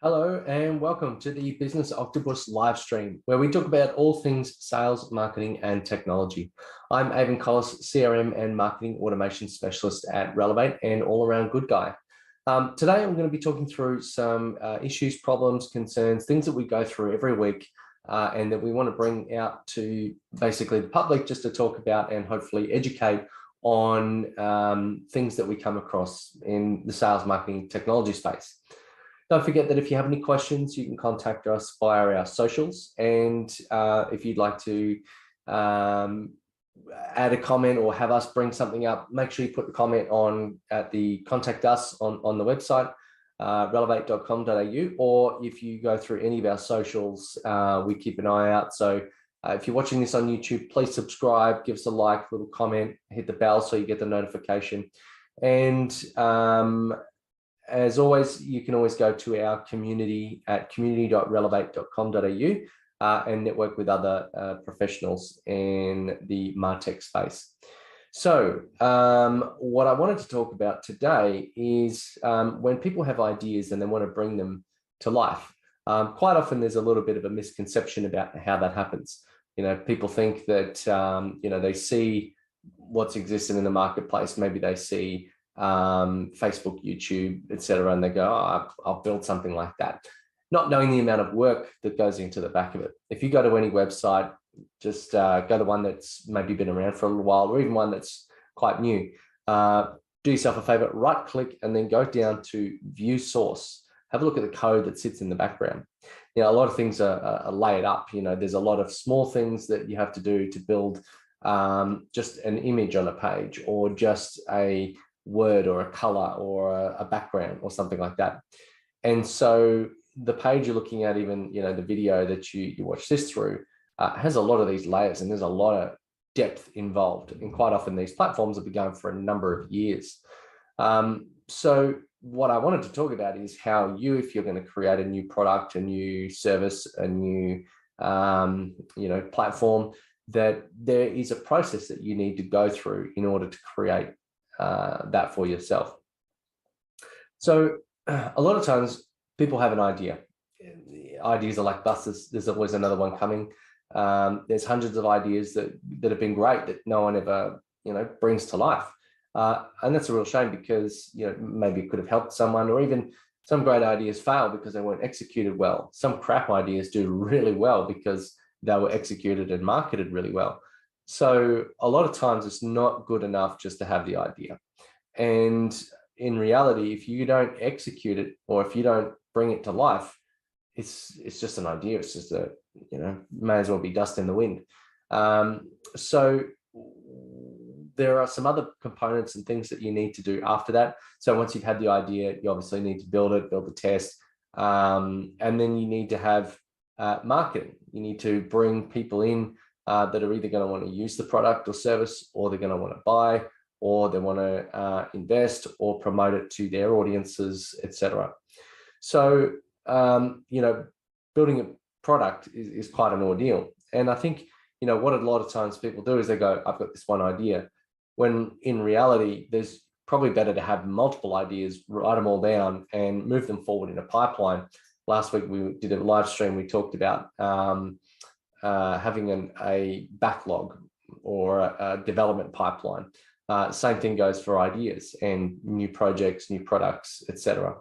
Hello and welcome to the Business Octopus live stream, where we talk about all things sales, marketing, and technology. I'm Avon Collis, CRM and Marketing Automation Specialist at Relevate and all-around good guy. Today, I'm going to be talking through some issues, problems, concerns, things that we go through every week and that we want to bring out to basically the public just to talk about and hopefully educate on things that we come across in the sales, marketing, technology space. Don't forget that if you have any questions, you can contact us via our socials. And if you'd like to add a comment or have us bring something up, make sure you put the comment on at the contact us on the website, relevate.com.au, or if you go through any of our socials, we keep an eye out. So if you're watching this on YouTube, please subscribe, give us a like, little comment, hit the bell so you get the notification. And as always, you can always go to our community at community.relevate.com.au and network with other professionals in the MarTech space. So what I wanted to talk about today is when people have ideas and they want to bring them to life. Quite often there's a little bit of a misconception about how that happens. You know, people think that, they see what's existing in the marketplace. Maybe they see Facebook, YouTube, etc., and they go, oh, I'll build something like that, not knowing the amount of work that goes into the back of it. If you go to any website, just go to one that's maybe been around for a little while, or even one that's quite new. Do yourself a favor, right click and then go down to view source. Have a look at the code that sits in the background. You know, a lot of things are layered up. You know, there's a lot of small things that you have to do to build just an image on a page, or just a word or a color or a background or something like that. And so the page you're looking at, even, the video that you watch this through has a lot of these layers, and there's a lot of depth involved. And quite often these platforms have been going for a number of years. So what I wanted to talk about is how if you're going to create a new product, a new service, a new, platform, that there is a process that you need to go through in order to create that for yourself. So a lot of times people have an idea. Ideas are like buses. There's always another one coming. There's hundreds of ideas that have been great that no one ever, brings to life. And that's a real shame, because, maybe it could have helped someone, or even some great ideas fail because they weren't executed well. Some crap ideas do really well because they were executed and marketed really well. So a lot of times it's not good enough just to have the idea. And in reality, if you don't execute it, or if you don't bring it to life, it's just an idea. It's just may as well be dust in the wind. So there are some other components and things that you need to do after that. So once you've had the idea, you obviously need to build the test, and then you need to have marketing. You need to bring people in that are either going to want to use the product or service, or they're going to want to buy, or they want to invest or promote it to their audiences, etc. So, building a product is quite an ordeal. And I think, what a lot of times people do is they go, I've got this one idea, when in reality, there's probably better to have multiple ideas, write them all down and move them forward in a pipeline. Last week, we did a live stream. We talked about having a backlog or a development pipeline. Same thing goes for ideas and new projects, new products, etc.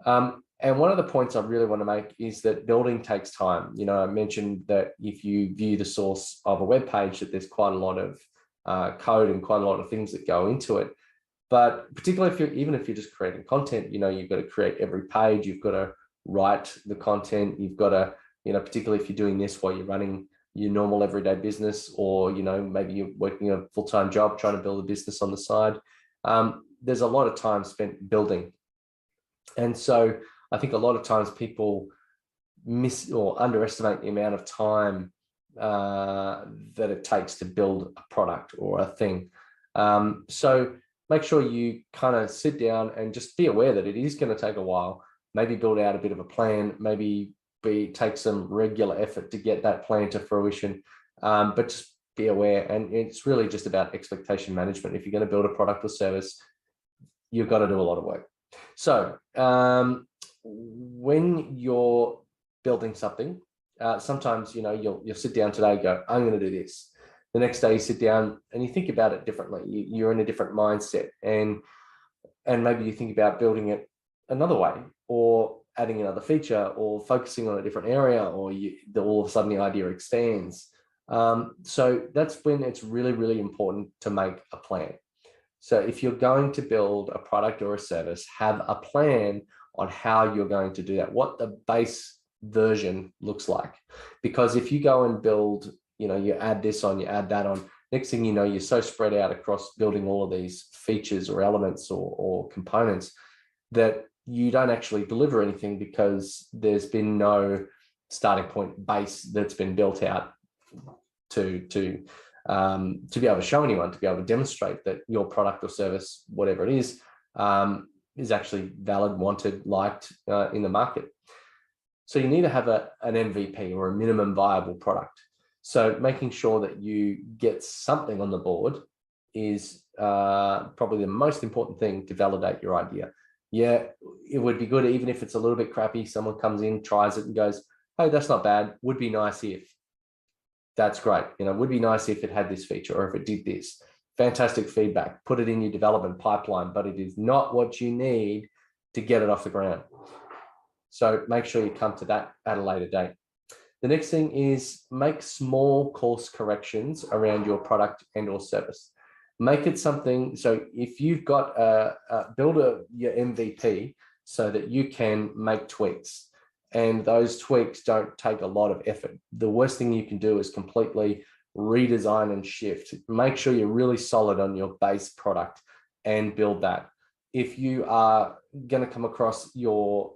And one of the points I really want to make is that building takes time. I mentioned that if you view the source of a web page, that there's quite a lot of code and quite a lot of things that go into it. But particularly even if you're just creating content, you've got to create every page, you've got to write the content, you've got to, particularly if you're doing this while you're running your normal everyday business, or, maybe you're working a full-time job trying to build a business on the side. There's a lot of time spent building. And so I think a lot of times people miss or underestimate the amount of time that it takes to build a product or a thing. So make sure you kind of sit down and just be aware that it is going to take a while. Maybe build out a bit of a plan, maybe take some regular effort to get that plan to fruition, but just be aware. And it's really just about expectation management. If you're going to build a product or service, you've got to do a lot of work. So when you're building something, sometimes, you'll sit down today and go, I'm going to do this. The next day you sit down and you think about it differently. You're in a different mindset, and maybe you think about building it another way, or adding another feature, or focusing on a different area, or all of a sudden the idea expands. So that's when it's really, really important to make a plan. So if you're going to build a product or a service, have a plan on how you're going to do that, what the base version looks like. Because if you go and build, you add this on, you add that on, next thing you know, you're so spread out across building all of these features or elements or components that you don't actually deliver anything, because there's been no starting point base that's been built out to be able to show anyone, to be able to demonstrate that your product or service, whatever it is actually valid, wanted, liked in the market. So you need to have an MVP, or a minimum viable product. So making sure that you get something on the board is probably the most important thing to validate your idea. Yeah, it would be good, even if it's a little bit crappy, someone comes in, tries it and goes, hey, that's not bad. Would be nice if. That's great. Would be nice if it had this feature, or if it did this. Fantastic feedback. Put it in your development pipeline, but it is not what you need to get it off the ground. So make sure you come to that at a later date. The next thing is make small course corrections around your product and or service. Make it something, so if you've got build your MVP so that you can make tweaks, and those tweaks don't take a lot of effort. The worst thing you can do is completely redesign and shift. Make sure you're really solid on your base product and build that. If you are going to come across your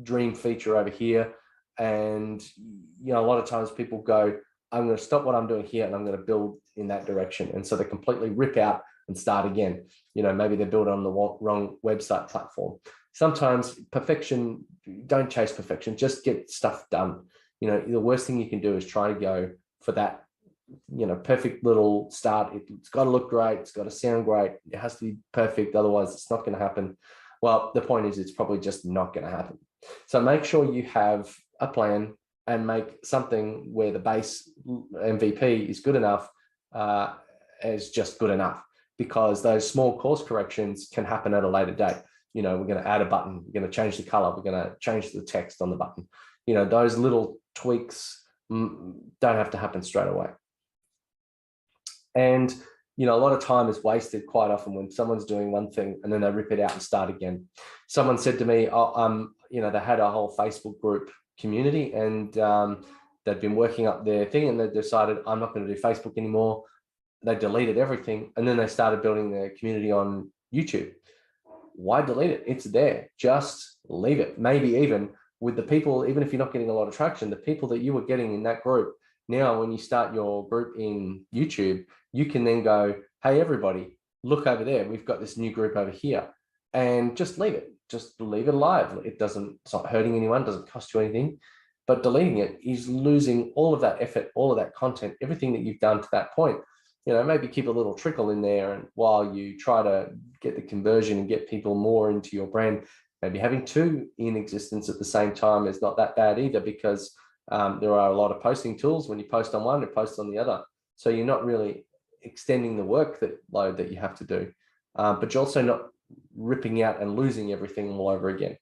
dream feature over here, and a lot of times people go, I'm going to stop what I'm doing here and I'm going to build in that direction. And so they completely rip out and start again. Maybe they build on the wrong website platform. Sometimes perfection, don't chase perfection, just get stuff done. The worst thing you can do is try to go for that, perfect little start. It's got to look great. It's got to sound great. It has to be perfect. Otherwise it's not going to happen. Well, the point is, it's probably just not going to happen. So make sure you have a plan, and make something where the base MVP is good enough as just good enough, because those small course corrections can happen at a later date. We're going to add a button, we're going to change the color, we're going to change the text on the button. Those little tweaks don't have to happen straight away. And a lot of time is wasted quite often when someone's doing one thing and then they rip it out and start again. Someone said to me, they had a whole Facebook group community, and they'd been working up their thing, and they decided, I'm not going to do Facebook anymore. They deleted everything, and then they started building their community on YouTube. Why delete it? It's there. Just leave it. Maybe even with the people, even if you're not getting a lot of traction, the people that you were getting in that group, now when you start your group in YouTube, you can then go, hey, everybody, look over there. We've got this new group over here, and just leave it. Just leave it alive. It's not hurting anyone, doesn't cost you anything, but deleting it is losing all of that effort, all of that content, everything that you've done to that point. Maybe keep a little trickle in there, and while you try to get the conversion and get people more into your brand, maybe having two in existence at the same time is not that bad either, because there are a lot of posting tools. When you post on one, it posts on the other. So you're not really extending the workload that you have to do, but you're also not ripping out and losing everything all over again.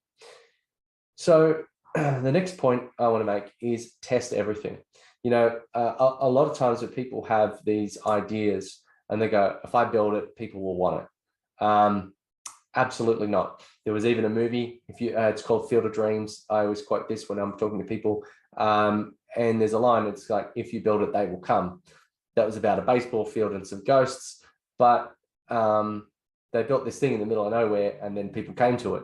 So the next point I want to make is test everything. A lot of times when people have these ideas and they go, if I build it, people will want it. Absolutely not. There was even a movie, it's called Field of Dreams. I always quote this when I'm talking to people. And there's a line, it's like, if you build it, they will come. That was about a baseball field and some ghosts, but they built this thing in the middle of nowhere, and then people came to it.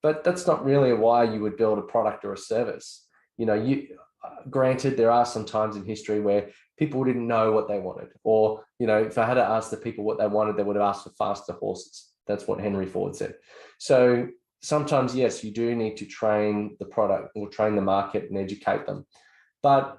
But that's not really why you would build a product or a service. Granted, there are some times in history where people didn't know what they wanted, or if I had to ask the people what they wanted, they would have asked for faster horses. That's what Henry Ford said. So sometimes, yes, you do need to train the product or train the market and educate them, but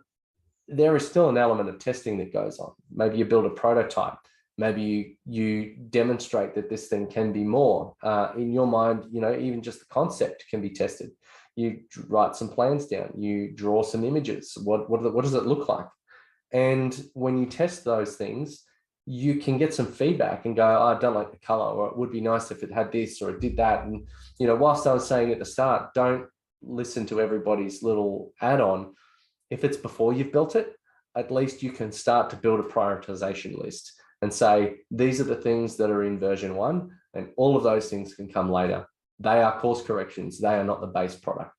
there is still an element of testing that goes on. Maybe you build a prototype. Maybe you demonstrate that this thing can be more. In your mind, even just the concept can be tested. You write some plans down, you draw some images. What does it look like? And when you test those things, you can get some feedback and go, oh, I don't like the color, or it would be nice if it had this or it did that. And, whilst I was saying at the start, don't listen to everybody's little add-on. If it's before you've built it, at least you can start to build a prioritization list and say, these are the things that are in version 1, and all of those things can come later. They are course corrections. They are not the base product.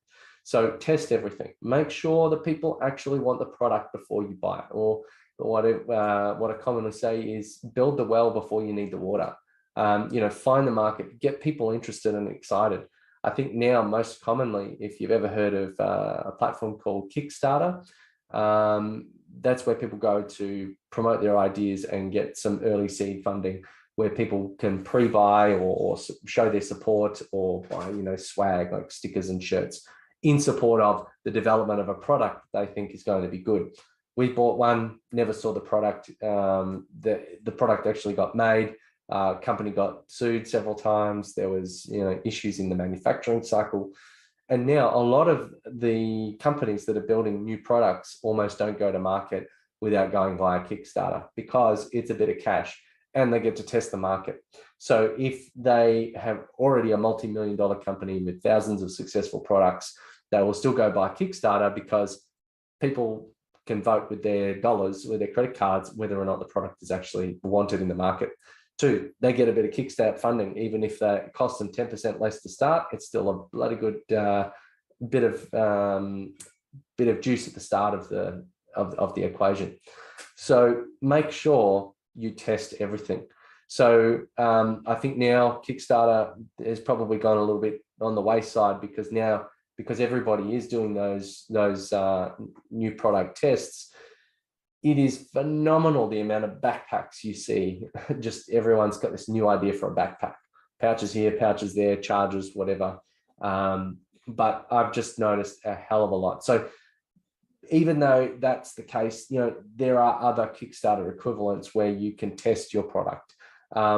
So test everything. Make sure that people actually want the product before you buy it. Or what I commonly say is build the well before you need the water. Find the market, get people interested and excited. I think now most commonly, if you've ever heard of a platform called Kickstarter, that's where people go to promote their ideas and get some early seed funding, where people can pre-buy or show their support, or buy, swag like stickers and shirts in support of the development of a product they think is going to be good. We bought one, never saw the product. The product actually got made. Company got sued several times. There was, issues in the manufacturing cycle. And now a lot of the companies that are building new products almost don't go to market without going via Kickstarter, because it's a bit of cash and they get to test the market. So if they have already a multi-million-dollar company with thousands of successful products, they will still go by Kickstarter, because people can vote with their dollars, with their credit cards, whether or not the product is actually wanted in the market. 2, they get a bit of Kickstart funding. Even if that costs them 10% less to start, it's still a bloody good bit of juice at the start of the equation. So make sure you test everything. So I think now Kickstarter has probably gone a little bit on the wayside, because everybody is doing those new product tests. It is phenomenal the amount of backpacks you see. Just everyone's got this new idea for a backpack. Pouches here, pouches there, chargers, whatever. But I've just noticed a hell of a lot. So even though that's the case, there are other Kickstarter equivalents where you can test your product.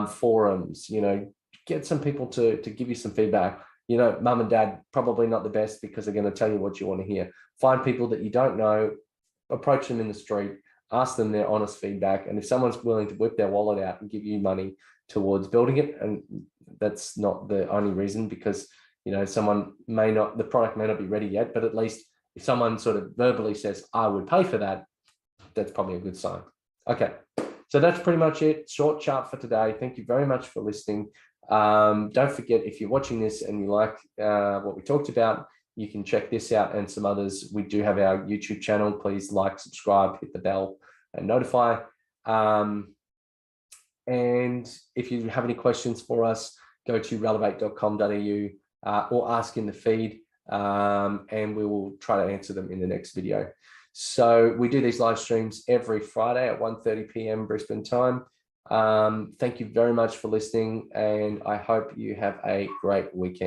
Forums, get some people to give you some feedback. Mum and dad, probably not the best, because they're going to tell you what you want to hear. Find people that you don't know, approach them in the street, ask them their honest feedback. And if someone's willing to whip their wallet out and give you money towards building it, and that's not the only reason, because, the product may not be ready yet, but at least if someone sort of verbally says, I would pay for that, that's probably a good sign. Okay. So that's pretty much it. Short chat for today. Thank you very much for listening. Don't forget, if you're watching this and you like what we talked about, you can check this out and some others. We do have our YouTube channel. Please like, subscribe, hit the bell and notify. And if you have any questions for us, go to relevate.com.au or ask in the feed, and we will try to answer them in the next video. So we do these live streams every Friday at 1:30 p.m. Brisbane time. Thank you very much for listening, and I hope you have a great weekend.